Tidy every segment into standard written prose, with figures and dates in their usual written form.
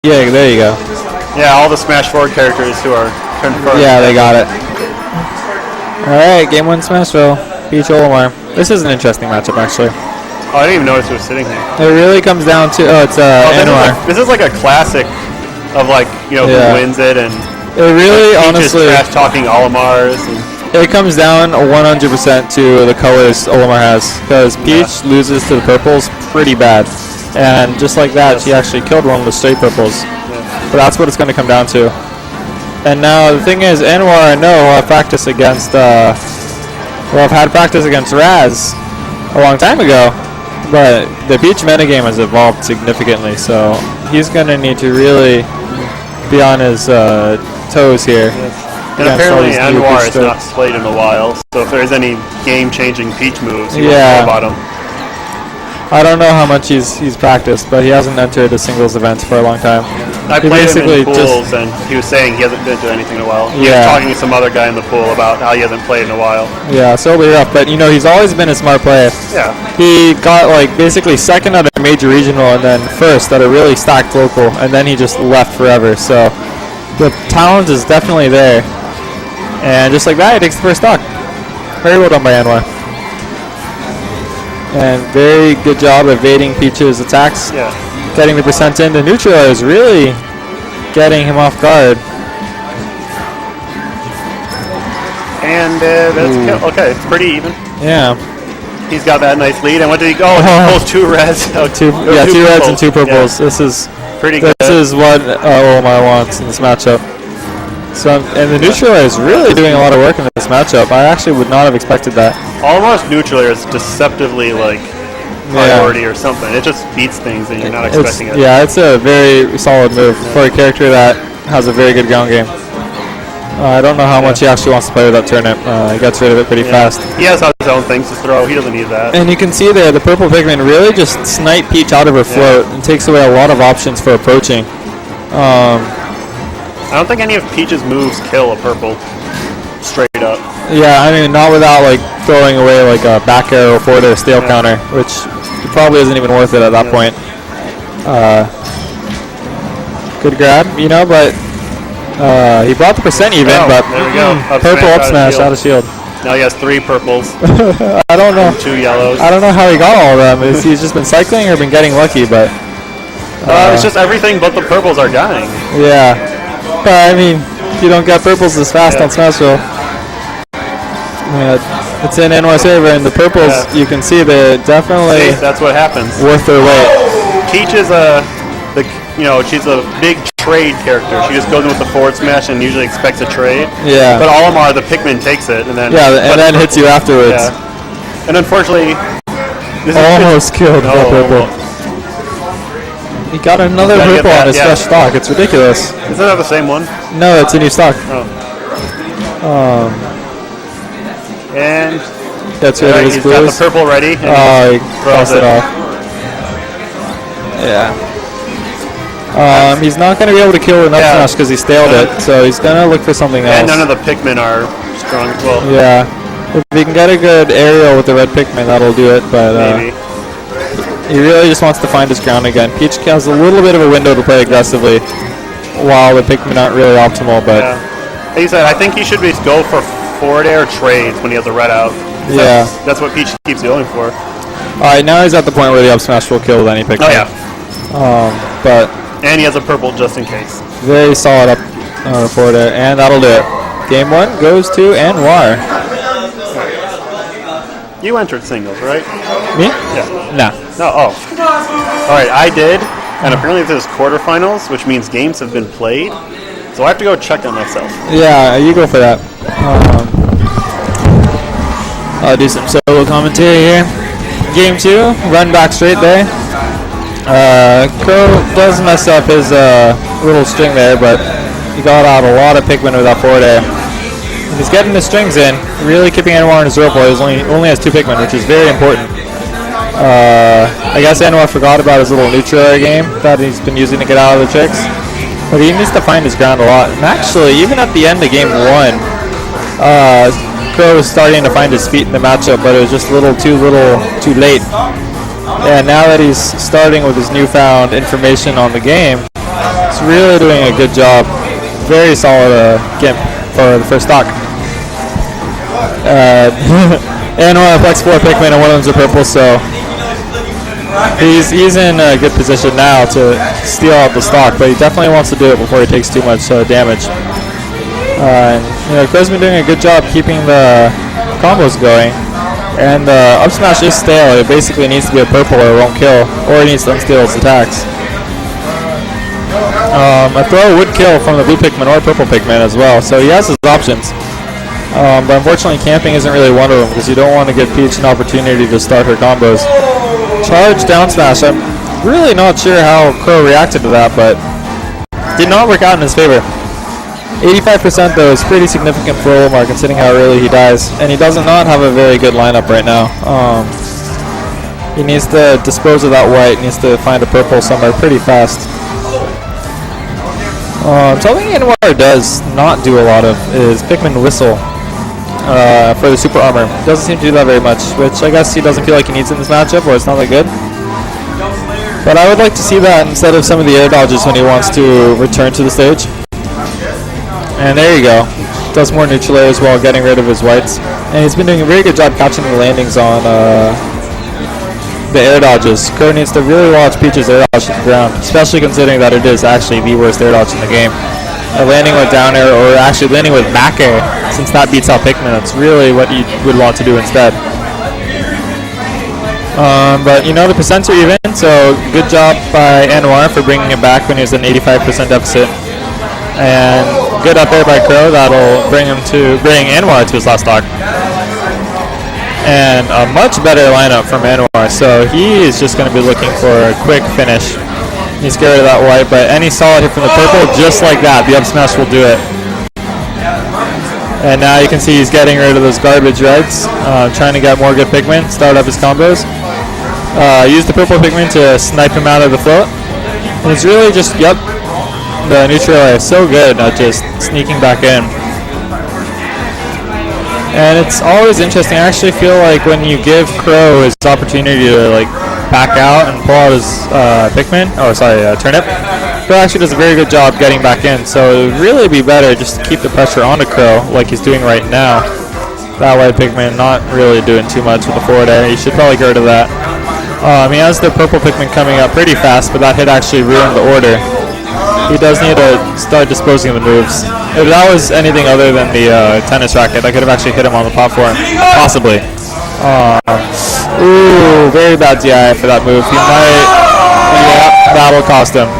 Yeah, there you go. Yeah, all the Smash 4 characters who are confirmed. Yeah, they got it. Alright, game 1 Smashville. Peach Olimar. This is an interesting matchup, actually. Oh, I didn't even notice it was sitting here. It really comes down to, it's Anuar. This is like a classic of who wins it, and it really, honestly, trash talking Olimars. It comes down 100% to the colors Olimar has, because Peach loses to the purples pretty bad. And just like that, she actually killed one of the straight purples. But that's what it's going to come down to. And now the thing is, Anuar, I know, will have practice against, had practice against Raz a long time ago. But the Peach metagame has evolved significantly, so he's going to need to really be on his toes here. And apparently Anuar has not played in a while, so if there's any game-changing Peach moves, you won't know about him. I don't know how much he's practiced, but he hasn't entered a singles event for a long time. I played him in pools, and he was saying he hasn't been to anything in a while. He was talking to some other guy in the pool about how he hasn't played in a while. Yeah, so it'll be rough, but he's always been a smart player. Yeah. He got basically second at a major regional and then first at a really stacked local, and then he just left forever. So the talent is definitely there. And just like that, he takes the first stock. Very well done by Anuar. And very good job evading Peach's attacks. Yeah. Getting the percent in. The neutral is really getting him off guard. And that's okay. It's pretty even. Yeah. He's got that nice lead. And what did he go? Both two reds. Two reds and two purples. Yeah. This is pretty good. This is what Olimar wants in this matchup. So, and the neutral is really doing a lot of work in this matchup. I actually would not have expected that. Almost neutral is deceptively priority or something. It just beats things and you're not expecting it. Yeah, it's a very solid move for a character that has a very good ground game. I don't know how much he actually wants to play with that turnip. He gets rid of it pretty fast. He has his own things to throw. He doesn't need that. And you can see there, the purple Pikmin really just snipe Peach out of her float and takes away a lot of options for approaching. I don't think any of Peach's moves kill a purple straight up. Yeah, I mean, not without throwing away a back arrow, forward air, stale counter, which probably isn't even worth it at that point. Good grab, but he brought the percent even, but there we go. Purple up smash out of shield. Now he has 3 purples. I don't know. And 2 yellows. I don't know how he got all of them. He's just been cycling or been getting lucky, but it's just everything but the purples are dying. Yeah. But I mean, you don't get purples this fast on Smashville. It's in Anuar's favor, and the purples, you can see they're definitely that's what happens. Worth their weight. Peach is she's a big trade character. She just goes in with the forward smash and usually expects a trade. Yeah. But Olimar, the Pikmin takes it and then hits you afterwards. Yeah. And unfortunately, this almost killed the purple. He got another purple on his fresh stock. It's ridiculous. Isn't that the same one? No, it's a new stock. And that's rid of his blues. Got the purple ready. He crossed it off. Yeah. He's not going to be able to kill an up smash because he staled it, so he's going to look for something else. And none of the Pikmin are strong as well. Yeah. If he can get a good aerial with the red Pikmin, that'll do it, but maybe. He really just wants to find his ground again. Peach has a little bit of a window to play aggressively while the Pikmin aren't really optimal, but... Like you said, I think he should go for forward air trades when he has a red out. Yeah. That's what Peach keeps going for. Alright, now he's at the point where the up smash will kill with any Pikmin. Oh, yeah. But... And he has a purple just in case. Very solid up forward air, and that'll do it. Game 1 goes to Anuar. You entered singles, right? Me? Yeah. No. No, Alright, I did, and apparently this is quarterfinals, which means games have been played, so I have to go check that myself. Yeah, you go for that. I'll do some solo commentary here. Game 2, run back straight there. Crow does mess up his little string there, but he got out a lot of Pikmin with that forward air. He's getting the strings in, really keeping Anuar in his rope while he only has 2 Pikmin, which is very important. I guess Anuar forgot about his little neutral air game that he's been using to get out of the tricks. But he needs to find his ground a lot. And actually, even at the end of game 1, Crow was starting to find his feet in the matchup, but it was just a little too late. And now that he's starting with his newfound information on the game, it's Just really doing a good job. Very solid Gimp for the first stock. Anuar flex 4 Pikmin and one of them's a purple, so he's in a good position now to steal out the stock, but he definitely wants to do it before he takes too much damage. Crow's been doing a good job keeping the combos going, and the up smash is stale. It basically needs to be a purple or it won't kill, or it needs to unsteal its attacks. A throw would kill from the blue Pikmin or purple Pikmin as well, so he has his options. But unfortunately, camping isn't really one of them because you don't want to give Peach an opportunity to start her combos. Charge down smash. I'm really not sure how Crow reacted to that, but did not work out in his favor. 85% though is pretty significant for Olimar considering how early he dies, and he does not have a very good lineup right now. He needs to dispose of that white, needs to find a purple somewhere pretty fast. Something Anuar does not do a lot of is Pikmin Whistle for the super armor. Doesn't seem to do that very much, which I guess he doesn't feel like he needs in this matchup, or it's not that good. But I would like to see that instead of some of the air dodges when he wants to return to the stage. And there you go. Does more neutral airs while getting rid of his whites. And he's been doing a very good job catching the landings on the air dodges. Crow needs to really watch Peach's air dodge to the ground, especially considering that it is actually the worst air dodge in the game. Landing with down air, or actually landing with back air, since that beats out Pikmin. That's really what you would want to do instead. But the percents are even, so good job by Anuar for bringing it back when he was at an 85% deficit. And good up air by Crow, that'll bring Anuar to his last stock. And a much better lineup from Anuar, so he is just going to be looking for a quick finish. He's scared of that white, but any solid hit from the purple, just like that, the up smash will do it. And now you can see he's getting rid of those garbage reds, trying to get more good Pikmin, start up his combos. Use the purple Pikmin to snipe him out of the float. And it's really just, the neutral air is so good at just sneaking back in. And it's always interesting. I actually feel like when you give Crow his opportunity to back out and pull out his turnip, Crow actually does a very good job getting back in. So it would really be better just to keep the pressure onto Crow like he's doing right now. That white Pikmin not really doing too much with the forward air. You should probably get rid of that. He has the purple Pikmin coming up pretty fast, but that hit actually ruined the order. He does need to start disposing of the moves. If that was anything other than the tennis racket, I could have actually hit him on the platform. Possibly. Ooh, very bad DI for that move. He might... Yeah, that'll cost him.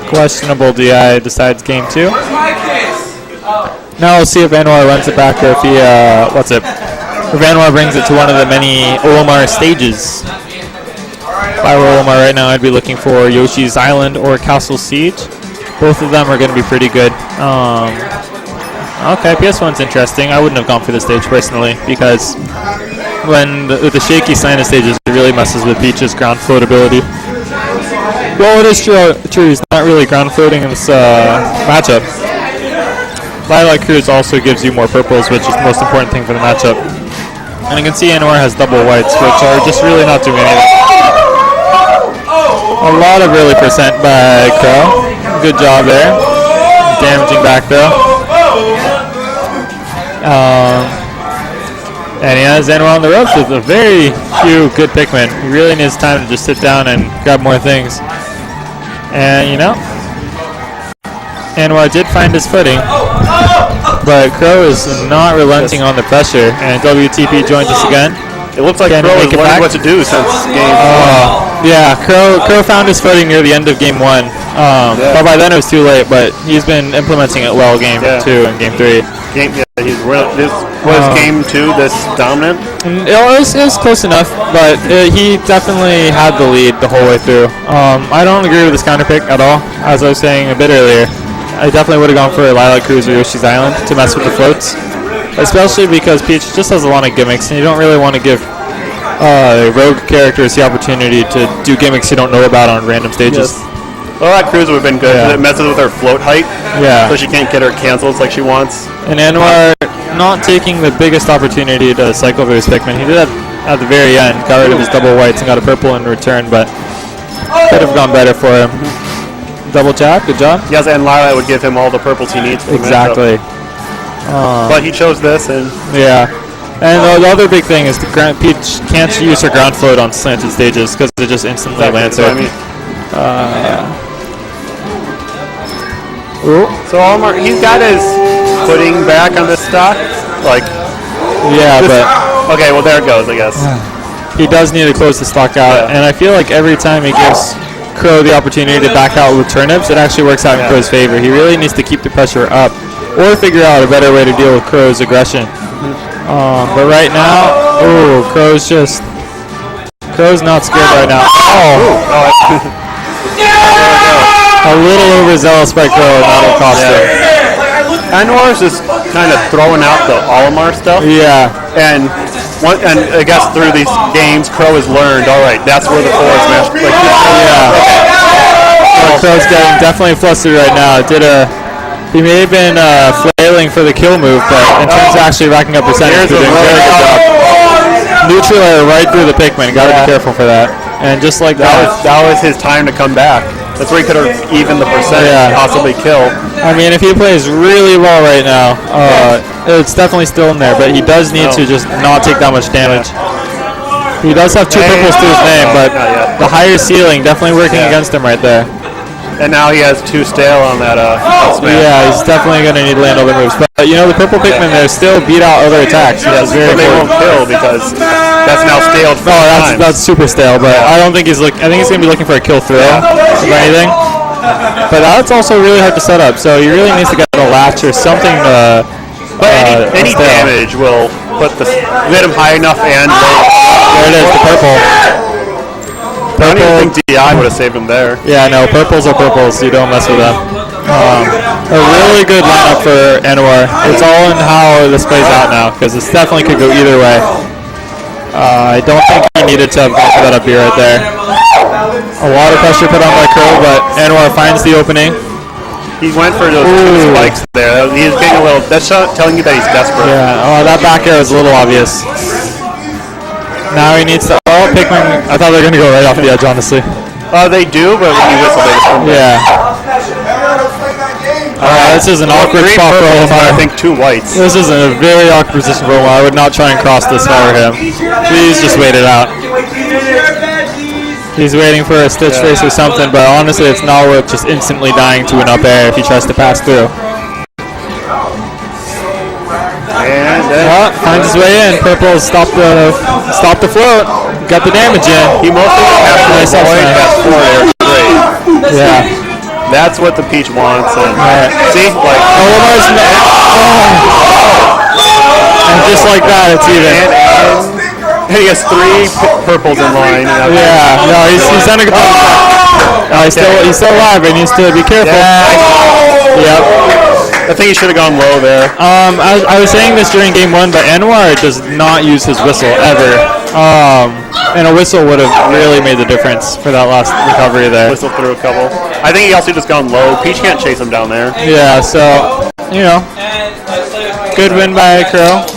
Questionable DI decides game 2. Now we'll see if Anuar runs it back or if he... If Anuar brings it to one of the many Olimar stages. If I were Olimar right now, I'd be looking for Yoshi's Island or Castle Siege. Both of them are going to be pretty good. Okay, PS1's interesting. I wouldn't have gone for the stage personally because when the shaky Sinus stages, it really messes with Peach's ground float ability. Well, it is true he's not really ground floating in this matchup. Lilac Cruise also gives you more purples, which is the most important thing for the matchup. And you can see Anuar has double whites, which are just really not doing anything. A lot of early percent by Crow. Good job there. Damaging back though. And he has Anuar on the ropes with a very few good Pikmin. He really needs time to just sit down and grab more things. And Anuar did find his footing, but Crow is not relenting on the pressure, and WTP joins us again. It looks like Crow is learning what to do since game 1. Yeah, Crow found his footing near the end of game 1. But by then it was too late, but he's been implementing it well game 2 and game 3. Was game 2 this dominant? It was close enough, but he definitely had the lead the whole way through. I don't agree with this counter pick at all, as I was saying a bit earlier. I definitely would have gone for a Lilac Cruise or Yoshi's Island to mess with the floats, especially because Peach just has a lot of gimmicks, and you don't really want to give rogue characters the opportunity to do gimmicks you don't know about on random stages. Yes. Well, that Cruise would have been good. It messes with her float height, so she can't get her cancels like she wants. And Anuar not taking the biggest opportunity to cycle through his Pikmin. He did that at the very end, got rid of his double whites and got a purple in return, but could have gone better for him. Double tap. Good job. Yes, and Lila would give him all the purples he needs for the Exactly. matchup. But he chose this, and Yeah. And the other big thing is Peach can't use her ground float on slanted stages because it just instantly lands her. I mean, so Olimar, he's got his footing back on this stock. Like, Yeah, but okay, well there it goes, I guess. he does need to close the stock out, and I feel like every time he gives Crow the opportunity to back out with turnips, it actually works out in Crow's favor. He really needs to keep the pressure up or figure out a better way to deal with Crow's aggression. But right now, Crow's not scared right now. A little overzealous by Crow, and that'll cost him. Anuar's just kind of throwing out the Olimar stuff. Yeah. And I guess through these games, Crow has learned, all right, that's where the four is matched. Like, Crow's getting definitely flustered right now. He may have been flailing for the kill move, but in terms of actually racking up percentage, he's doing a very good job. Neutral air right through the Pikmin. Got to be careful for that. And just like that was his time to come back. That's where he could have evened the percentage and possibly kill. I mean, if he plays really well right now, it's definitely still in there, but he does need to just not take that much damage. He does have 2 purples to his name, but the higher ceiling definitely working against him right there. And now he has 2 stale on that smash. Yeah, he's definitely going to need to land other moves. But, the purple Pikmin there still beat out other attacks. Yes, very but they won't kill because that's now staled 4 times. That's super stale, but I don't think I think he's going to be looking for a kill throw, if anything. But that's also really hard to set up, so he really needs to get a latch or something to... But any damage will hit him high enough and low. There it is, the purple. I don't even think DI would have saved him there. Yeah, no, purples are purples. You don't mess with them. A really good lineup for Anuar. It's all in how this plays out now, because this definitely could go either way. I don't think he needed to have gone for that up here right there. A lot of pressure put on by Crow, but Anuar finds the opening. He went for those 2 spikes there. He's getting a little... That's telling you that he's desperate. Yeah, that back air is a little obvious. Now he needs to... Oh, Pikmin... I thought they were going to go right off the edge, honestly. They do, but when you whistle, they just come back. Yeah. This is an awkward spot for Olimar. I think 2 whites. This is a very awkward position for Olimar. I would not try and cross this over him. Please just wait it out. He's waiting for a Stitch Face or something, but honestly, it's not worth just instantly dying to an up air if he tries to pass through. And finds his way in. Purple stop the float. Got the damage in. He mostly has to avoid that 4 air straight. Yeah. That's what the Peach wants. And see, like Olimar's and just like that, it's even. And he has 3 purples in line. Yeah, no, he's done a good job. He's still alive, and he needs to be careful. Yep. I think he should have gone low there. I was saying this during game 1, but Anuar does not use his whistle ever. And a whistle would have really made the difference for that last recovery there. Whistle through a couple. I think he also just gone low. Peach can't chase him down there. Yeah, so, good win by Crow.